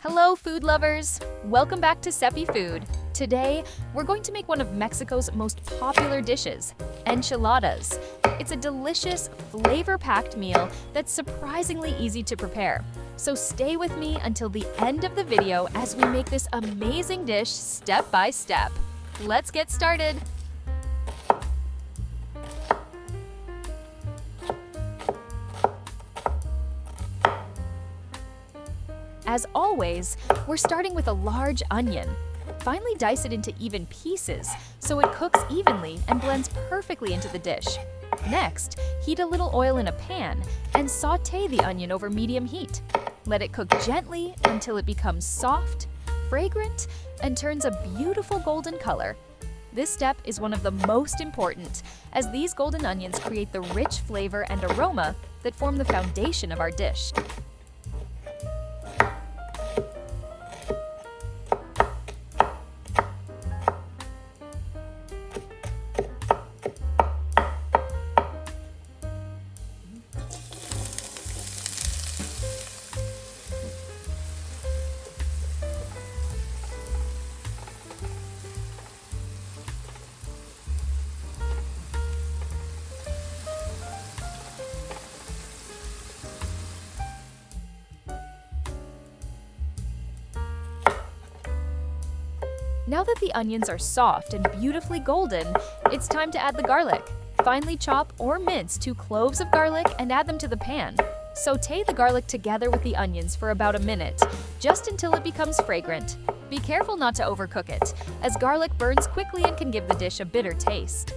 Hello, food lovers! Welcome back to Sepi Food. Today, we're going to make one of Mexico's most popular dishes, enchiladas. It's a delicious, flavor-packed meal that's surprisingly easy to prepare. So stay with me until the end of the video as we make this amazing dish step by step. Let's get started! As always, we're starting with a large onion. Finely dice it into even pieces so it cooks evenly and blends perfectly into the dish. Next, heat a little oil in a pan and saute the onion over medium heat. Let it cook gently until it becomes soft, fragrant, and turns a beautiful golden color. This step is one of the most important, as these golden onions create the rich flavor and aroma that form the foundation of our dish. Now that the onions are soft and beautifully golden, it's time to add the garlic. Finely chop or mince 2 cloves of garlic and add them to the pan. Sauté the garlic together with the onions for about a minute, just until it becomes fragrant. Be careful not to overcook it, as garlic burns quickly and can give the dish a bitter taste.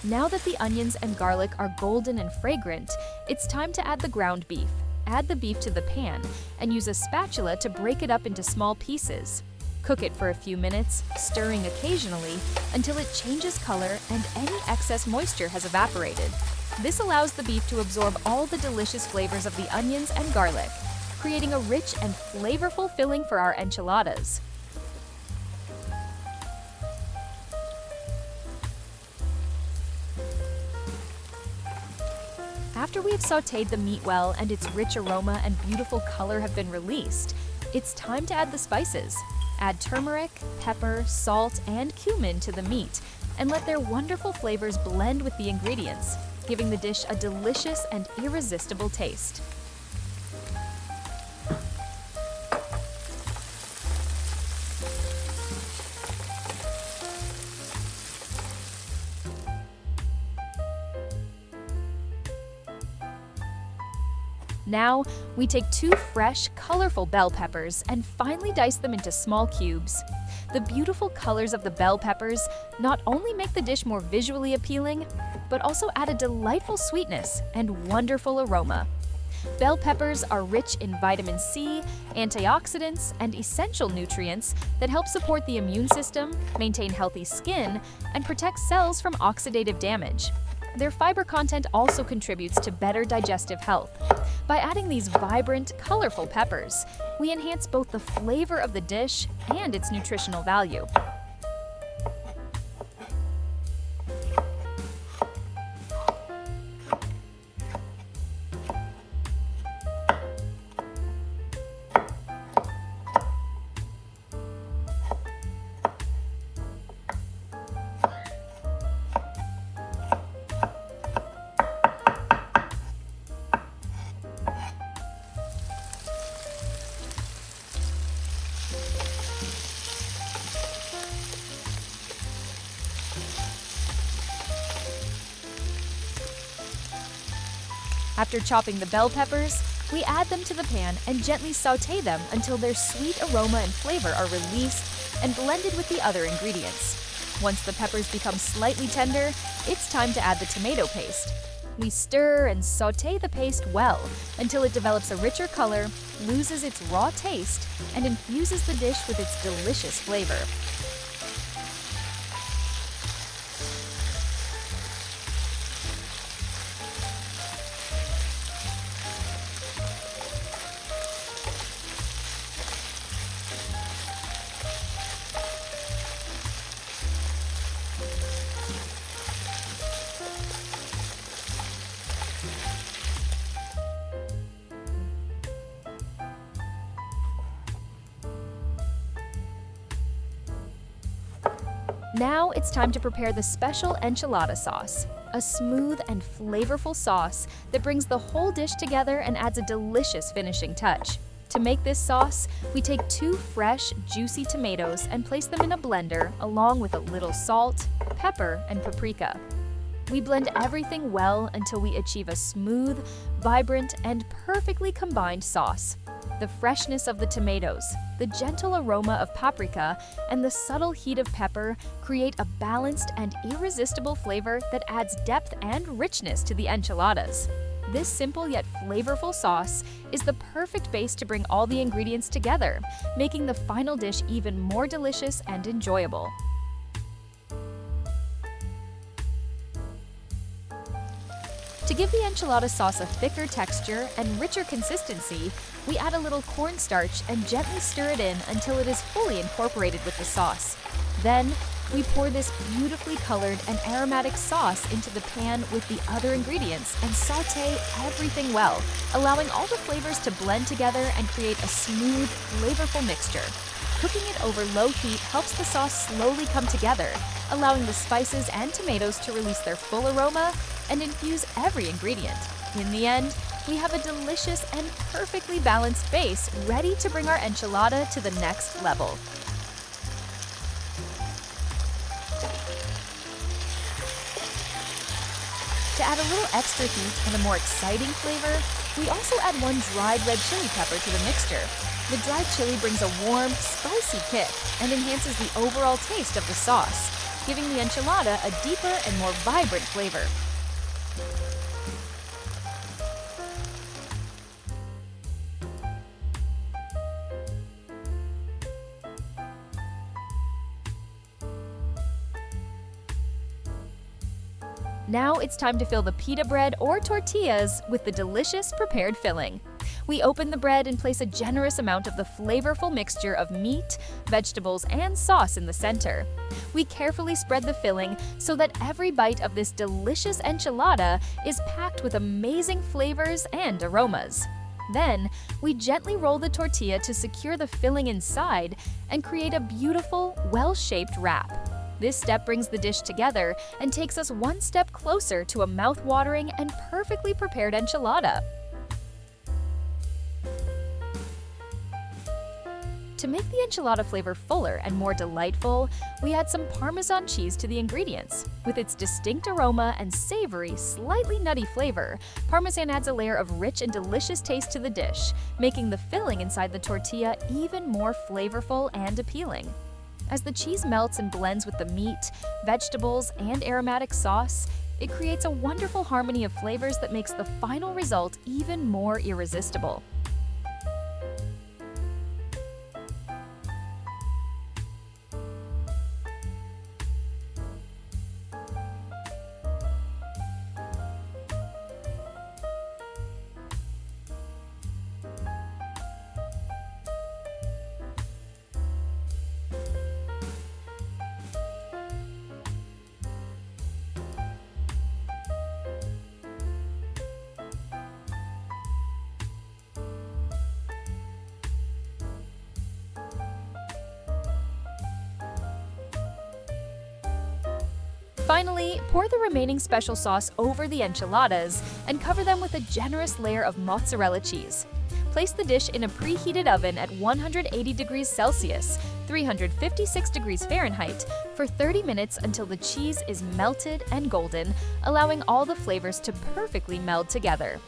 Now that the onions and garlic are golden and fragrant, it's time to add the ground beef. Add the beef to the pan and use a spatula to break it up into small pieces. Cook it for a few minutes, stirring occasionally until it changes color and any excess moisture has evaporated. This allows the beef to absorb all the delicious flavors of the onions and garlic, creating a rich and flavorful filling for our enchiladas. After we have sautéed the meat well and its rich aroma and beautiful color have been released, it's time to add the spices. Add turmeric, pepper, salt, and cumin to the meat, and let their wonderful flavors blend with the ingredients, giving the dish a delicious and irresistible taste. Now, we take 2 fresh, colorful bell peppers and finely dice them into small cubes. The beautiful colors of the bell peppers not only make the dish more visually appealing, but also add a delightful sweetness and wonderful aroma. Bell peppers are rich in vitamin C, antioxidants, and essential nutrients that help support the immune system, maintain healthy skin, and protect cells from oxidative damage. Their fiber content also contributes to better digestive health. By adding these vibrant, colorful peppers, we enhance both the flavor of the dish and its nutritional value. After chopping the bell peppers, we add them to the pan and gently sauté them until their sweet aroma and flavor are released and blended with the other ingredients. Once the peppers become slightly tender, it's time to add the tomato paste. We stir and sauté the paste well until it develops a richer color, loses its raw taste, and infuses the dish with its delicious flavor. Now it's time to prepare the special enchilada sauce, a smooth and flavorful sauce that brings the whole dish together and adds a delicious finishing touch. To make this sauce, we take 2 fresh, juicy tomatoes and place them in a blender along with a little salt, pepper, and paprika. We blend everything well until we achieve a smooth, vibrant, and perfectly combined sauce. The freshness of the tomatoes, the gentle aroma of paprika, and the subtle heat of pepper create a balanced and irresistible flavor that adds depth and richness to the enchiladas. This simple yet flavorful sauce is the perfect base to bring all the ingredients together, making the final dish even more delicious and enjoyable. To give the enchilada sauce a thicker texture and richer consistency, we add a little cornstarch and gently stir it in until it is fully incorporated with the sauce. Then, we pour this beautifully colored and aromatic sauce into the pan with the other ingredients and sauté everything well, allowing all the flavors to blend together and create a smooth, flavorful mixture. Cooking it over low heat helps the sauce slowly come together, allowing the spices and tomatoes to release their full aroma and infuse every ingredient. In the end, we have a delicious and perfectly balanced base ready to bring our enchilada to the next level. To add a little extra heat and a more exciting flavor, we also add 1 dried red chili pepper to the mixture. The dried chili brings a warm, spicy kick and enhances the overall taste of the sauce, giving the enchilada a deeper and more vibrant flavor. Now it's time to fill the pita bread or tortillas with the delicious prepared filling. We open the bread and place a generous amount of the flavorful mixture of meat, vegetables, and sauce in the center. We carefully spread the filling so that every bite of this delicious enchilada is packed with amazing flavors and aromas. Then, we gently roll the tortilla to secure the filling inside and create a beautiful, well-shaped wrap. This step brings the dish together and takes us one step closer to a mouth-watering and perfectly prepared enchilada. To make the enchilada flavor fuller and more delightful, we add some Parmesan cheese to the ingredients. With its distinct aroma and savory, slightly nutty flavor, Parmesan adds a layer of rich and delicious taste to the dish, making the filling inside the tortilla even more flavorful and appealing. As the cheese melts and blends with the meat, vegetables, and aromatic sauce, it creates a wonderful harmony of flavors that makes the final result even more irresistible. Finally, pour the remaining special sauce over the enchiladas and cover them with a generous layer of mozzarella cheese. Place the dish in a preheated oven at 180 degrees Celsius, 356 degrees Fahrenheit, for 30 minutes until the cheese is melted and golden, allowing all the flavors to perfectly meld together.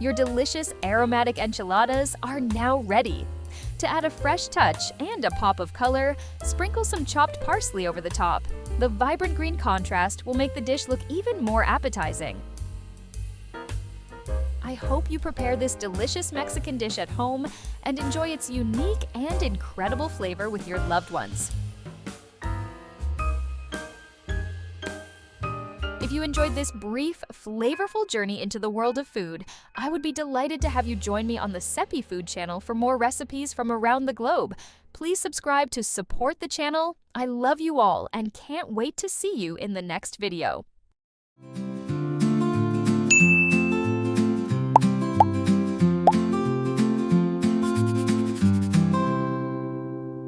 Your delicious aromatic enchiladas are now ready. To add a fresh touch and a pop of color, sprinkle some chopped parsley over the top. The vibrant green contrast will make the dish look even more appetizing. I hope you prepare this delicious Mexican dish at home and enjoy its unique and incredible flavor with your loved ones. If you enjoyed this brief, flavorful journey into the world of food, I would be delighted to have you join me on the Sepi Food channel for more recipes from around the globe. Please subscribe to support the channel. I love you all and can't wait to see you in the next video.